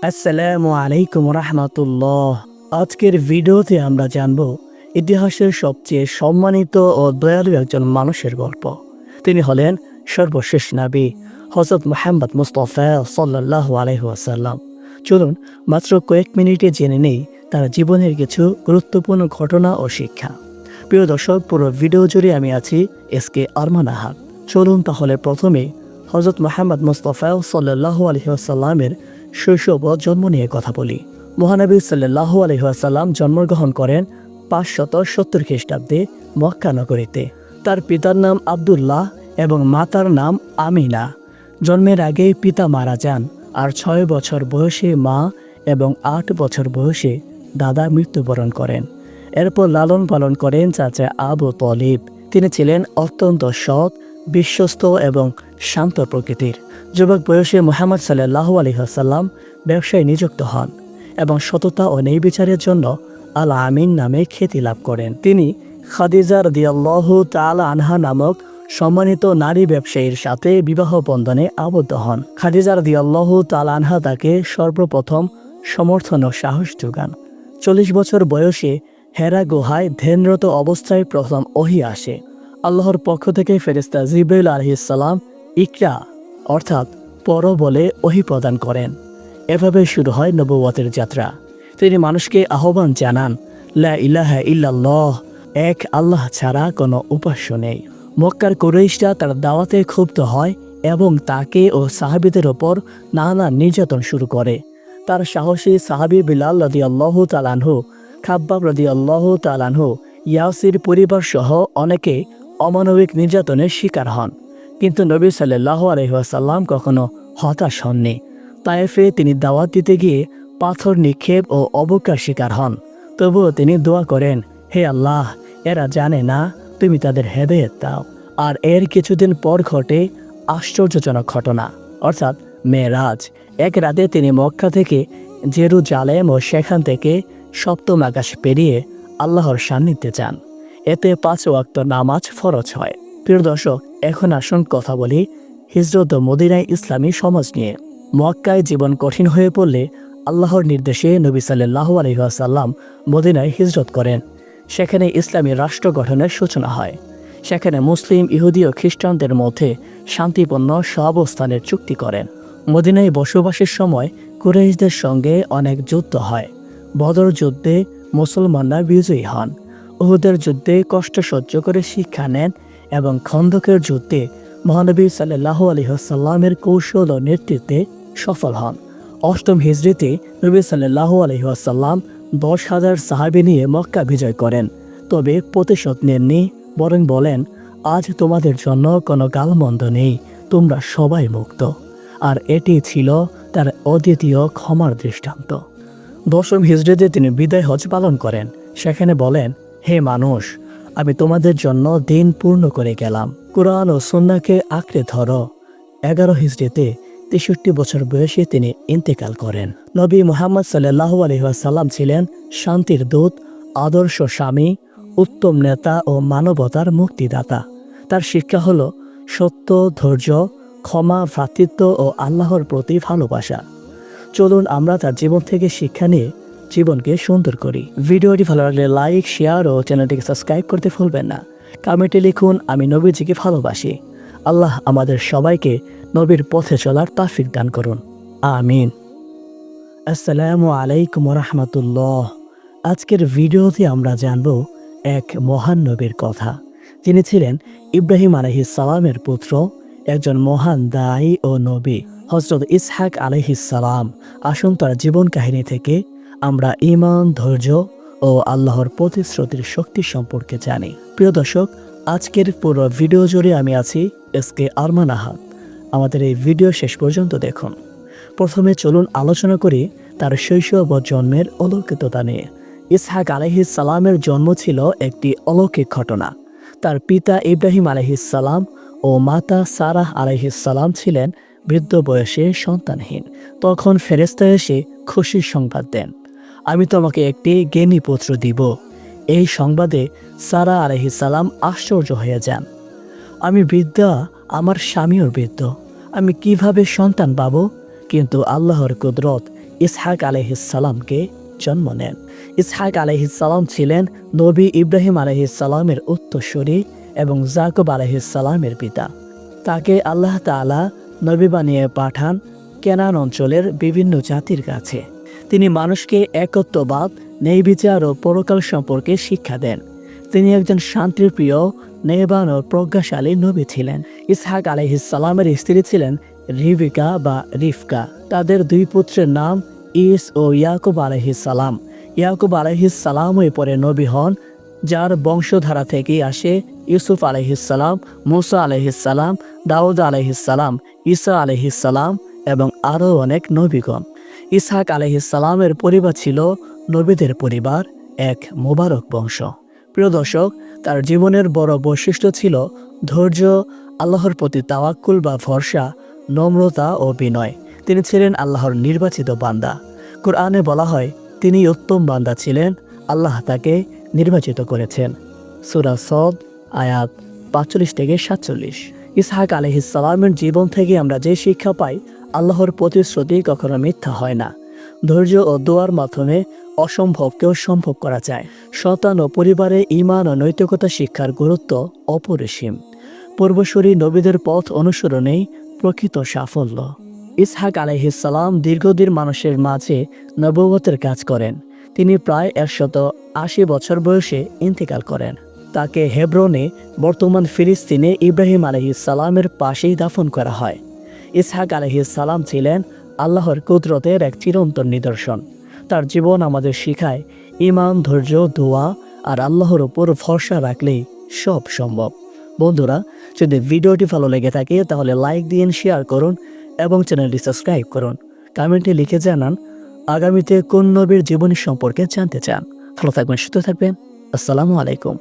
আসসালামু আলাইকুম রহমতুল্লাহ। আজকের ভিডিওতে আমরা জানব ইতিহাসের সবচেয়ে সম্মানিত ও দয়ালু একজন মানুষের গল্প। তিনি হলেন সর্বশেষ নবী হযরত মুহাম্মদ মুস্তাফা সাল্লাল্লাহু আলাইহি ওয়াসাল্লাম। চলুন মাত্র কয়েক মিনিটে জেনে নেই তার জীবনের কিছু গুরুত্বপূর্ণ ঘটনা ও শিক্ষা। প্রিয় দর্শক, পুরো ভিডিও জুড়ে আমি আছি এসকে আরমান আহাদ। চলুন তাহলে প্রথমে হযরত মুহাম্মদ মুস্তাফা সাল্লাল্লাহু আলাইহি ওয়াসাল্লামের শৈশব ও জন্ম নিয়ে কথা বলি। মহানবী সাল্লাল্লাহু আলাইহি ওয়াসাল্লাম জন্মগ্রহণ করেন 570 খ্রিস্টাব্দে মক্কা নগরীতে। তার পিতার নাম আব্দুল্লাহ এবং মাতার নাম আমিনা। জন্মের আগেই পিতা মারা যান, আর 6 বছর বয়সে মা এবং 8 বছর বয়সে দাদা মৃত্যুবরণ করেন। এরপর লালন পালন করেন চাচা আবু তলিব। তিনি ছিলেন অত্যন্ত সৎ, বিশ্বস্ত এবং শান্ত প্রকৃতির। যুবক বয়সে মুহাম্মদ সাল্লাল্লাহু আলাইহি ওয়াসাল্লাম ব্যবসায় নিযুক্ত হন এবং সততা ও ন্যায়বিচারের জন্য আল আমিন নামে খ্যাতি লাভ করেন। তিনি খাদিজা রাদিয়াল্লাহু তাআলা আনহা নামক সম্মানিত নারী ব্যবসায়ীর সাথে বিবাহ বন্ধনে আবদ্ধ হন। খাদিজা রাদিয়াল্লাহু তাআলা আনহা তাকে সর্বপ্রথম সমর্থন ও সাহস যোগান। 40 বছর বয়সে হেরা গুহায় ধ্যানরত অবস্থায় প্রথম ওহী আসে। আল্লাহর পক্ষ থেকে ফেরেশতা জিবরাইল আলাইহিস সালাম ইকরা অর্থাৎ পড়ো বলে ওহী প্রদান করেন। এভাবে শুরু হয় নবুয়তের যাত্রা। তিনি মানুষকে আহ্বান জানান, লা ইলাহা ইল্লাল্লাহ, এক আল্লাহ ছাড়া কোনো উপাস্য নেই। মক্কার কুরাইশরা তার দাওয়াতে ক্ষুব্ধ হয় এবং তাকে ও সাহাবীদের ওপর নানা নির্যাতন শুরু করে। তার সাহসী সাহাবী বিলাল রাদিয়াল্লাহু তাআলা আনহু, খাব্বাব রাদিয়াল্লাহু তাআলা আনহু, ইয়াসির পরিবার সহ অনেকে অমানবিক নির্যাতনের শিকার হন। কিন্তু নবী সাল্লাল্লাহু আলাইহি ওয়াসাল্লাম কখনো হতাশ হননি। তায়েফে তিনি দাওয়াত দিতে গিয়ে পাথর নিক্ষেপ ও অবজ্ঞার শিকার হন। তবুও তিনি দোয়া করেন, হে আল্লাহ, এরা জানে না তুমি তাদের হেদায়েত দাও। আর এর কিছুদিন পর ঘটে আশ্চর্যজনক ঘটনা, অর্থাৎ মেরাজ। এক রাতে তিনি মক্কা থেকে জেরুজালেম ও সেখান থেকে সপ্তম আকাশ পেরিয়ে আল্লাহর সান্নিধ্যে যান। এতে 5 ওয়াক্ত নামাজ ফরজ হয়। প্রিয় দর্শক, এখন আসুন কথা বলি হিজরত ও মদিনায় ইসলামী সমাজ নিয়ে। মক্কায় জীবন কঠিন হয়ে পড়লে আল্লাহর নির্দেশে নবী সাল্লাল্লাহু আলাইহি ওয়াসাল্লাম মদিনায় হিজরত করেন। সেখানে ইসলামী রাষ্ট্র গঠনের সূচনা হয়। সেখানে মুসলিম, ইহুদি ও খ্রিস্টানদের মধ্যে শান্তিপূর্ণ সহাবস্থানের চুক্তি করেন। মদিনায় বসবাসের সময় কুরাইশদের সঙ্গে অনেক যুদ্ধ হয়। বদর যুদ্ধে মুসলমানরা বিজয়ী হন। উহুদের যুদ্ধে কষ্ট সহ্য করে শিক্ষা নেন এবং খন্দকের যুদ্ধে মহানবী সাল্লাল্লাহু আলাইহি ওয়াসাল্লামের কৌশল ও নেতৃত্বে সফল হন। 8ম হিজরিতে নবী সাল্লাল্লাহু আলাইহি ওয়াসাল্লাম 10,000 সাহাবী নিয়ে মক্কা বিজয় করেন। তবে প্রতিশোধ নেননি, বরং বলেন, আজ তোমাদের জন্য কোনো গালমন্দ নেই, তোমরা সবাই মুক্ত। আর এটি ছিল তার অদ্বিতীয় ক্ষমার দৃষ্টান্ত। 10ম হিজরিতে তিনি বিদায় হজ পালন করেন। সেখানে বলেন, হে মানুষ, আমি তোমাদের জন্য দিন পূর্ণ করে গেলাম, কুরআন ও সুন্নাহকে আঁকড়ে ধরো। 11 হিজরিতে 63 বছর বয়সে তিনি ইন্তেকাল করেন। নবী মুহাম্মদ সাল্লাল্লাহু আলাইহি ওয়াসাল্লাম ছিলেন শান্তির দূত, আদর্শ স্বামী, উত্তম নেতা ও মানবতার মুক্তিদাতা। তার শিক্ষা হলো সত্য, ধৈর্য, ক্ষমা, ভ্রাতৃত্ব ও আল্লাহর প্রতি ভালোবাসা। চলুন আমরা তার জীবন থেকে শিক্ষা নিয়ে জীবনকে সুন্দর করি। ভিডিওটি ভালো লাগলে লাইক, শেয়ার ও চ্যানেলটিকে সাবস্ক্রাইব করতে ভুলবেন না। কমেন্টে লিখুন, আমি নবীজিকে ভালোবাসি। আল্লাহ আমাদের সবাইকে নবীর পথে চলার তৌফিক দান করুন, আমিন। আসসালামু আলাইকুম রহমতুল্লাহ। আজকের ভিডিওতে আমরা জানব এক মহান নবীর কথা। তিনি ছিলেন ইব্রাহিম আলাইহিস সালামের পুত্র, একজন মহান দায়ী ও নবী, হযরত ইসহাক আলাইহিস সালাম। আসুন তার জীবন কাহিনী থেকে আমরা ঈমান, ধৈর্য ও আল্লাহর প্রতিশ্রুতির শক্তি সম্পর্কে জানি। প্রিয় দর্শক, আজকের পুরো ভিডিও জুড়ে আমি আছি এসকে আরমান আহাদ। আমাদের এই ভিডিও শেষ পর্যন্ত দেখুন। প্রথমে চলুন আলোচনা করি তার শৈশব ও জন্মের অলৌকিকতা নিয়ে। ইসহাক আলাইহিস সালামের জন্ম ছিল একটি অলৌকিক ঘটনা। তার পিতা ইব্রাহিম আলাইহিস সালাম ও মাতা সারাহ আলাইহিস সালাম ছিলেন বৃদ্ধ বয়সে সন্তানহীন। তখন ফেরেশতা এসে খুশির সংবাদ দেন, আমি তোমাকে একটি জ্ঞানী পুত্র দিব। এই সংবাদে সারা আলাইহিস সালাম আশ্চর্য হয়ে যান। আমি বৃদ্ধা, আমার স্বামীও বৃদ্ধ, আমি কিভাবে সন্তান পাবো? কিন্তু আল্লাহর কুদরত ইসহাক আলাইহিসসালামকে জন্ম নেন। ইসহাক আলাইহিসসালাম ছিলেন নবী ইব্রাহিম আলাইহিসসালামের উত্তরসূরি এবং যাকুব আলাইহিসসালামের পিতা। তাকে আল্লাহ তাআলা নবী বানিয়ে পাঠান কেনান অঞ্চলের বিভিন্ন জাতির কাছে। তিনি মানুষকে একত্ববাদ, ন্যায় বিচার ও পরকাল সম্পর্কে শিক্ষা দেন। তিনি একজন শান্তিপ্রিয়, ন্যায়বান ও প্রজ্ঞাশালী নবী ছিলেন। ইসহাক আলাইহিসসালামের স্ত্রী ছিলেন রিবিকা বা রিফকা। তাদের দুই পুত্রের নাম ইস ও ইয়াকুব আলাইহিসসালাম। ইয়াকুব আলাইহিসসালামই পরে নবী হন, যার বংশধারা থেকেই আসে ইউসুফ আলাইহিসসালাম, মুসা আলাইহিসসালাম, দাউদ আলাইহিসসালাম, ঈসা আলাইহিসসালাম এবং আরও অনেক নবীগণ। ইসহাক আলাইহিসসালামের পরিবার ছিল নবীদের পরিবার, এক মোবারক বংশ। প্রিয় দর্শক, তার জীবনের বড় বৈশিষ্ট্য ছিল ধৈর্য, আল্লাহর প্রতি তাওয়াক্কুল বা ভরসা, নম্রতা ও বিনয়। তিনি ছিলেন আল্লাহর নির্বাচিত বান্দা। কুরআনে বলা হয় তিনি উত্তম বান্দা ছিলেন, আল্লাহ তাকে নির্বাচিত করেছেন। সূরা সদ আয়াত 45 থেকে 47। ইসহাক আলাইহিসসালামের জীবন থেকে আমরা যে শিক্ষা পাই, আল্লাহর প্রতিশ্রুতি কখনো মিথ্যা হয় না। ধৈর্য ও দোয়ার মাধ্যমে অসম্ভবকেও সম্ভব করা যায়। সন্তান ও পরিবারে ঈমান ও নৈতিকতা শিক্ষার গুরুত্ব অপরিসীম। পূর্বসূরি নবীদের পথ অনুসরণেই প্রকৃত সাফল্য। ইসহাক আলাইহিসসালাম দীর্ঘদিন মানুষের মাঝে নবুওয়াতের কাজ করেন। তিনি প্রায় 180 বছর বয়সে ইন্তেকাল করেন। তাকে হেব্রনে, বর্তমান ফিলিস্তিনে ইব্রাহিম আলাইহিসসালামের পাশেই দাফন করা হয়। ইসহাক আলাইহিসসালাম ছিলেন আল্লাহর কুদরতের এক চিরন্তন নিদর্শন। তার জীবন আমাদের শিখায় ঈমান, ধৈর্য, দোয়া আর আল্লাহর উপর ভরসা রাখলেই সব সম্ভব। বন্ধুরা, যদি ভিডিওটি ভালো লেগে থাকে তাহলে লাইক দিন, শেয়ার করুন এবং চ্যানেলটি সাবস্ক্রাইব করুন। কমেন্টে লিখে জানান আগামীতে কোন নবীর জীবনী সম্পর্কে জানতে চান। ভালো থাকবেন, সুস্থ থাকবেন। আসসালামু আলাইকুম।